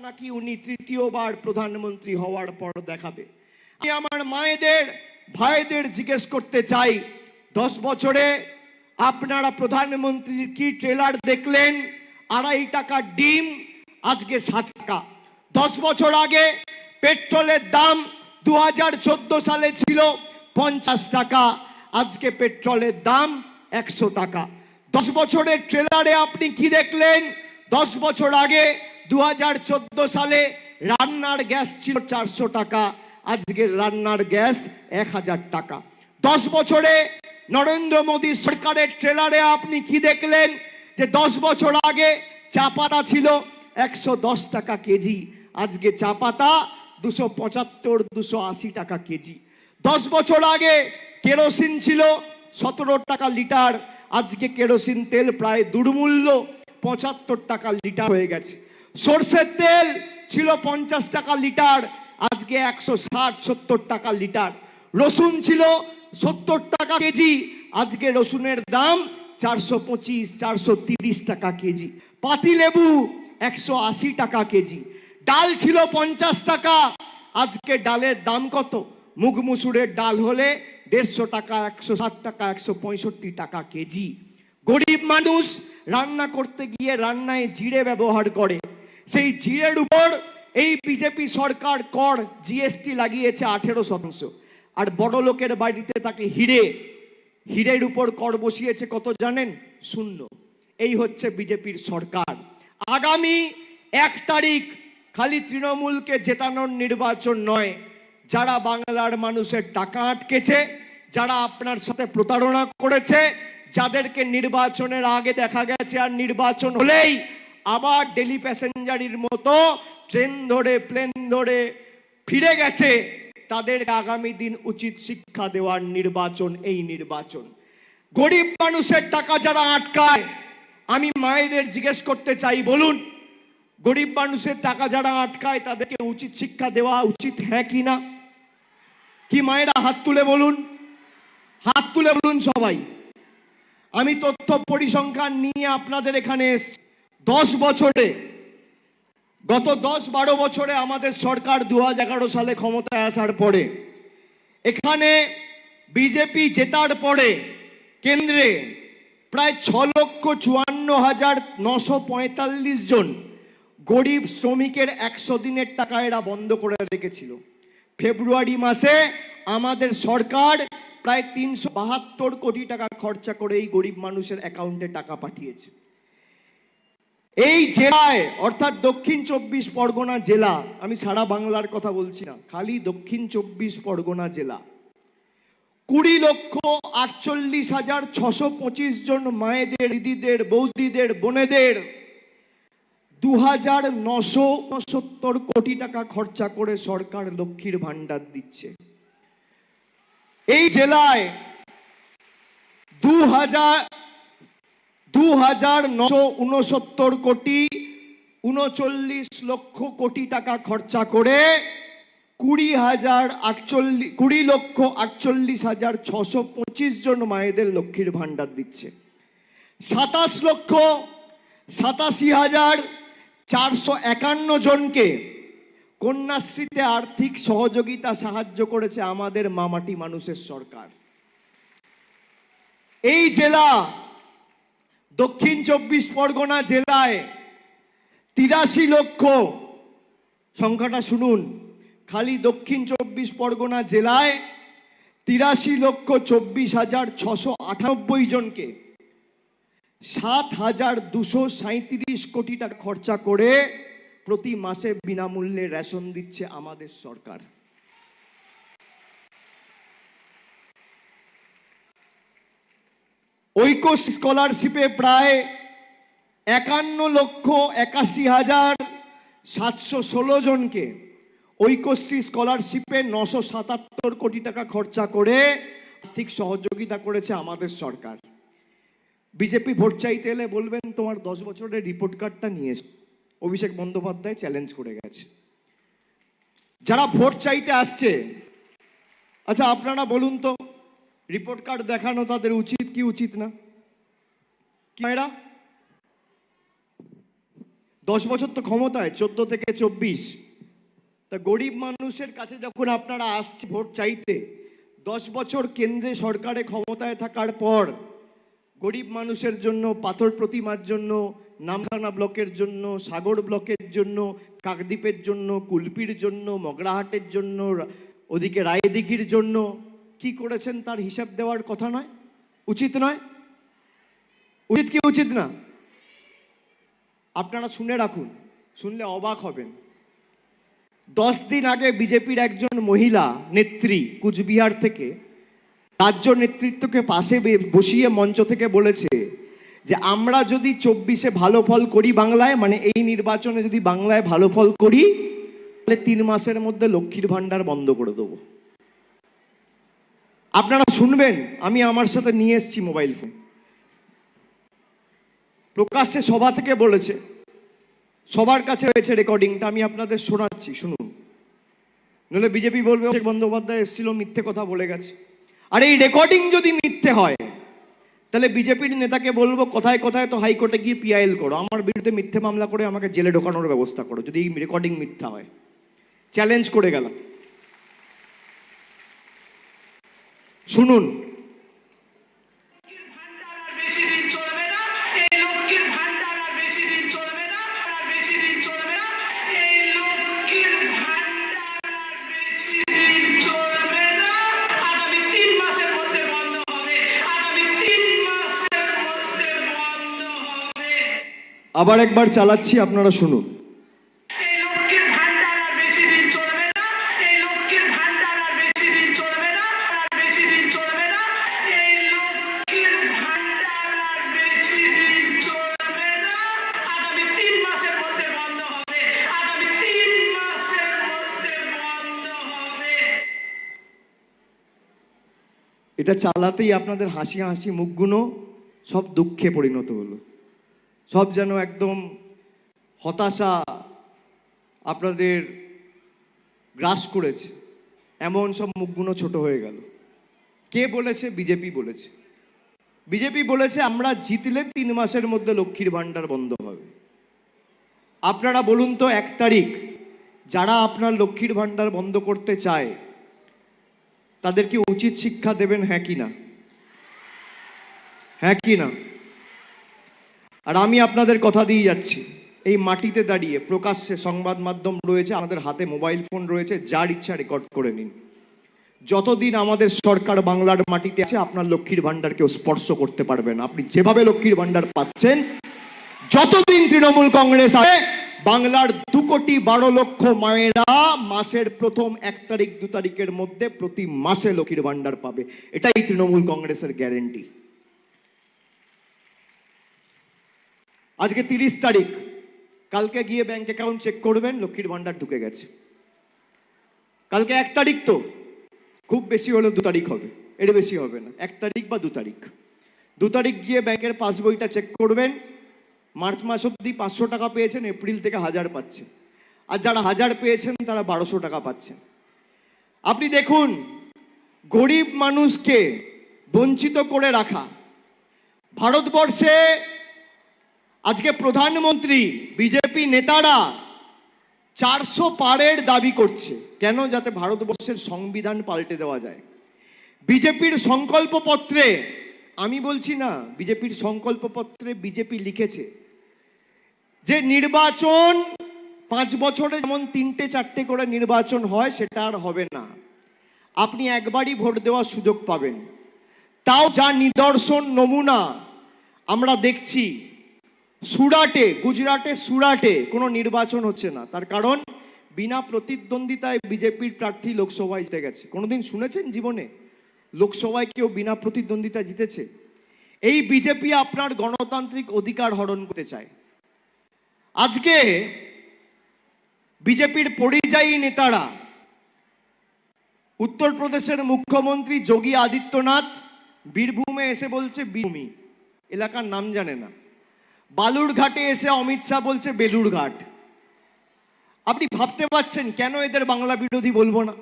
নাকি উনি তৃতীয়বার প্রধানমন্ত্রী হওয়ার পর দেখাবে। আমি আমার মায়েদের ভাইদের জিজ্ঞেস করতে চাই, 10 বছরে আপনারা প্রধানমন্ত্রীর কি ট্রেলার দেখলেন? 2.5 টাকা ডিম আজকে 7 টাকা। 10 বছর আগে পেট্রোলের দাম 2014 সালে ছিল 50 টাকা, আজকে পেট্রোলের দাম 100 টাকা। 10 বছরের ট্রেলারে আপনি কি দেখলেন? 10 বছর আগে 2014 সালে রান্নার গ্যাস ছিল 400 টাকা, আজকে রান্নার গ্যাস 1000 টাকা। 10 বছরে নরেন্দ্র মোদী সরকারের ট্রেলারে আপনি কি দেখলেন? যে 10 বছর আগে চা পাতা ছিল 110 টাকা কেজি, আজকে চা পাতা 275-280 টাকা কেজি। 10 বছর আগে কেরোসিন ছিল 17 টাকা লিটার, আজকে কেরোসিন তেল প্রায় দুর্মূল্য, 75 টাকা লিটার হয়ে গেছে। সরষের তেল ছিল 50 টাকা লিটার, আজকে 160-70 টাকা লিটার। রসুন ছিল 70 টাকা কেজি, আজকে রসুনের দাম 425-430 টাকা কেজি। পাতিলেবু 180 টাকা কেজি। ডাল ছিল 50 টাকা, আজকে ডালের দাম কত? মুগ মুসুরের ডাল হলে 150 টাকা, 160 টাকা, 165 টাকা কেজি। গরিব মানুষ রান্না করতে গিয়ে রান্নায় জিরে ব্যবহার করে, সেই জিরের উপর এই বিজেপি সরকার কর জিএসটি লাগিয়েছে 18%। আর বড় লোকের বাড়িতে তাকে হিরের উপর কর বসিয়েছে কত জানেন? 0। এই হচ্ছে বিজেপির সরকার। আগামী 1 তারিখ খালি তৃণমূলকে জেতানোর নির্বাচন নয়, যারা বাংলার মানুষের টাকা আটকেছে, যারা আপনার সাথে প্রতারণা করেছে, যাদেরকে নির্বাচনের আগে দেখা গেছে আর নির্বাচন হলেই আবার ডেলি প্যাসেঞ্জারির মতো ট্রেন ধরে প্লেন ধরে ফিরে গেছে, তাদের আগামী দিন উচিত শিক্ষা দেওয়ার নির্বাচন এই নির্বাচন। গরিব মানুষের টাকা যারা আটকায়, আমি মায়েদের জিজ্ঞেস করতে চাই, বলুন গরিব মানুষের টাকা যারা আটকায় তাদেরকে উচিত শিক্ষা দেওয়া উচিত, হ্যাঁ কি না? কি মায়েরা হাত তুলে বলুন, হাত তুলে বলুন সবাই। আমি তথ্য পরিসংখ্যান নিয়ে আপনাদের এখানে এসেছি। 10 বছরে, গত 10-12 বছরে আমাদের সরকার 2011 সালে ক্ষমতায় আসার পরে, এখানে বিজেপি জেতার পরে কেন্দ্রে প্রায় 6,54,945 জন গরিব শ্রমিকের 100 দিনের টাকা এরা বন্ধ করে রেখেছিল। ফেব্রুয়ারি মাসে আমাদের সরকার প্রায় 372 কোটি টাকা খরচা করে এই গরিব মানুষের অ্যাকাউন্টে টাকা পাঠিয়েছে। এই জেলায় অর্থাৎ দক্ষিণ 24 পরগনা জেলা, আমি সারা বাংলার কথা বলছি না, খালি দক্ষিণ 24 পরগনা জেলা 20,48,625 জন মায়েদের, দিদিদের, বৌদিদের, বোনেদের 2,969 কোটি টাকা খরচা করে সরকার লক্ষ্মীর ভান্ডার দিচ্ছে। এই জেলায় 2,969 কোটি 39 লক্ষ কোটি টাকা খরচা করে 20,48,625 জন মায়েদের লক্ষ্মীর ভান্ডার দিচ্ছে। 27,87,451 জনকে কন্যাশ্রীতে আর্থিক সহযোগিতা সাহায্য করেছে আমাদের মামাটি মানুষের সরকার। এই জেলা দক্ষিণ 24 পরগনা জেলায় 83 লক্ষ, সংখ্যাটা শুনুন, খালি দক্ষিণ 24 পরগনা জেলায় 83,24,698 জনকে 7,237 কোটি টাকা খরচা করে প্রতি মাসে বিনামূল্যে রেশন দিচ্ছে আমাদের সরকার। ঐক্য স্কলারশিপে প্রায় 51,81,716 জনকে ঐক্যশ্রী স্কলারশিপে 977 কোটি টাকা খরচা করে আর্থিক সহযোগিতা করেছে আমাদের সরকার। বিজেপি ভোট চাইতে এলে বলবেন তোমার 10 বছরের রিপোর্ট কার্ডটা নিয়ে এসো। অভিষেক বন্দ্যোপাধ্যায় চ্যালেঞ্জ করে গেছে। যারা ভোট চাইতে আসছে, আচ্ছা আপনারা বলুন তো, রিপোর্ট কার্ড দেখানো তাদের উচিত কি উচিত না? 10 বছর তো ক্ষমতায়, 14 থেকে 24। তা গরিব মানুষের কাছে যখন আপনারা আসছে ভোট চাইতে, 10 বছর কেন্দ্রে সরকারে ক্ষমতায় থাকার পর গরিব মানুষের জন্য, পাথর প্রতিমার জন্য, নামখানা ব্লকের জন্য, সাগর ব্লকের জন্য, কাকদ্বীপের জন্য, কুলপির জন্য, মগরাহাটের জন্য, ওদিকে রায়দিঘির জন্য কি করেছেন তার হিসাব দেওয়ার কথা নয়? উচিত নয়? উচিত কি উচিত না? আপনারা শুনে রাখুন, শুনলে অবাক হবেন। 10 দিন আগে বিজেপির একজন মহিলা নেত্রী কুচবিহার থেকে রাজ্য নেতৃত্বকে পাশে বসিয়ে মঞ্চ থেকে বলেছে যে আমরা যদি 24-এ ভালো ফল করি বাংলায়, মানে এই নির্বাচনে যদি বাংলায় ভালো ফল করি, তাহলে 3 মাসের মধ্যে লক্ষ্মীর ভান্ডার বন্ধ করে দেবো। আপনারা শুনবেন, আমি আমার সাথে নিয়ে এসেছি মোবাইল ফোন, প্রকাশ্যে সভা থেকে বলেছে, সবার কাছে রয়েছে রেকর্ডিংটা, আমি আপনাদের শোনাচ্ছি, শুনুন, নইলে বিজেপি বলবে অভিষেক বন্দ্যোপাধ্যায় এসেছিল মিথ্যে কথা বলে গেছে। আর এই রেকর্ডিং যদি মিথ্যে হয়, তাহলে বিজেপির নেতাকে বলবো কোথায় কোথায় তো হাইকোর্টে গিয়ে পিআইএল করো, আমার বিরুদ্ধে মিথ্যে মামলা করে আমাকে জেলে ঢোকানোর ব্যবস্থা করো, যদি এই রেকর্ডিং মিথ্যা হয়। চ্যালেঞ্জ করে গেলাম, শুনুন। আবার একবার চালাচ্ছি, আপনারা শুনুন। এটা চালাতেই আপনাদের হাসি হাসি মুখগুলো সব দুঃখে পরিণত হলো, সব যেন একদম হতাশা আপনাদের গ্রাস করেছে, এমন সব মুখগুলো ছোট হয়ে গেল। কে বলেছে? বিজেপি বলেছে। বিজেপি বলেছে আমরা জিতলে 3 মাসের মধ্যে লক্ষ্মীর ভান্ডার বন্ধ হবে। আপনারা বলুন তো, 1 তারিখ যারা আপনার লক্ষ্মীর ভান্ডার বন্ধ করতে চায় তাদেরকে উচিত শিক্ষা দেবেন, হ্যাঁ কি না? হ্যাঁ কি না? আর আমি আপনাদের কথা দিয়ে যাচ্ছি, এই মাটিতে দাঁড়িয়ে প্রকাশ্যে সংবাদ মাধ্যম রয়েছে, আমাদের হাতে মোবাইল ফোন রয়েছে, যার ইচ্ছা রেকর্ড করে নিন। যতদিন আমাদের সরকার বাংলার মাটিতে আছে, আপনার লক্ষ্মীর ভান্ডার কেউ স্পর্শ করতে পারবে না। আপনি যেভাবে লক্ষ্মীর ভান্ডার পাচ্ছেন, যতদিন তৃণমূল কংগ্রেস আছে, বাংলার 2,12,00,000 মায়েরা মাসের প্রথম 1 তারিখ 2 তারিখের মধ্যে প্রতি মাসে লক্ষ্মীর ভান্ডার পাবে। এটাই তৃণমূল কংগ্রেসের গ্যারেন্টি। আজকে 30 তারিখ, কালকে গিয়ে ব্যাংক অ্যাকাউন্ট চেক করবেন, লক্ষ্মীর ভান্ডার ঢুকে গেছে। কালকে 1 তারিখ, তো খুব বেশি হলে 2 তারিখ হবে, এর বেশি হবে না, 1 তারিখ বা 2 তারিখ। 2 তারিখ গিয়ে ব্যাংকের পাসবইটা চেক করবেন, মার্চ মাস অব্দি 500 টাকা পেয়েছেন, এপ্রিল থেকে 1000 পাচ্ছেন। আর যারা 1000 পেয়েছেন তারা 1200 টাকা পাচ্ছেন। আপনি দেখুন, গরিব মানুষকে বঞ্চিত করে রাখা ভারতবর্ষে আজকে প্রধানমন্ত্রী, বিজেপি নেতারা 400 পারের দাবি করছে। কেন? যাতে ভারতবর্ষের সংবিধান পাল্টে দেওয়া যায়। বিজেপির সংকল্পপত্রে, আমি বলছি না, বিজেপির সংকল্পপত্রে বিজেপি লিখেছে যে নির্বাচন 5 বছরে যেমন 3-4টে করে নির্বাচন হয়, সেটা আর হবে না। আপনি একবারই ভোট দেওয়ার সুযোগ পাবেন। তাও যা নিদর্শন, নমুনা আমরা দেখছি, সুরাটে, গুজরাটে সুরাটে কোনো নির্বাচন হচ্ছে না। তার কারণ বিনা প্রতিদ্বন্দ্বিতায় বিজেপির প্রার্থী লোকসভায় জিতে গেছে। কোনোদিন শুনেছেন জীবনে লোকসভায় কেউ বিনা প্রতিদ্বন্দ্বিতায় জিতেছে? এই বিজেপি আপনার গণতান্ত্রিক অধিকার হরণ করতে চায়। আজকে বিজেপির পরিযায়ী নেতারা, উত্তরপ্রদেশের মুখ্যমন্ত্রী যোগী আদিত্যনাথ বীরভূমে এসে বলছে বীরভূমি, এলাকার নাম জানে না। বালুরঘাটে এসে অমিত শাহ বলছে বেলুরঘাট। আপনি ভাবতে পারছেন কেন এদের বাংলা বিরোধী বলবো না?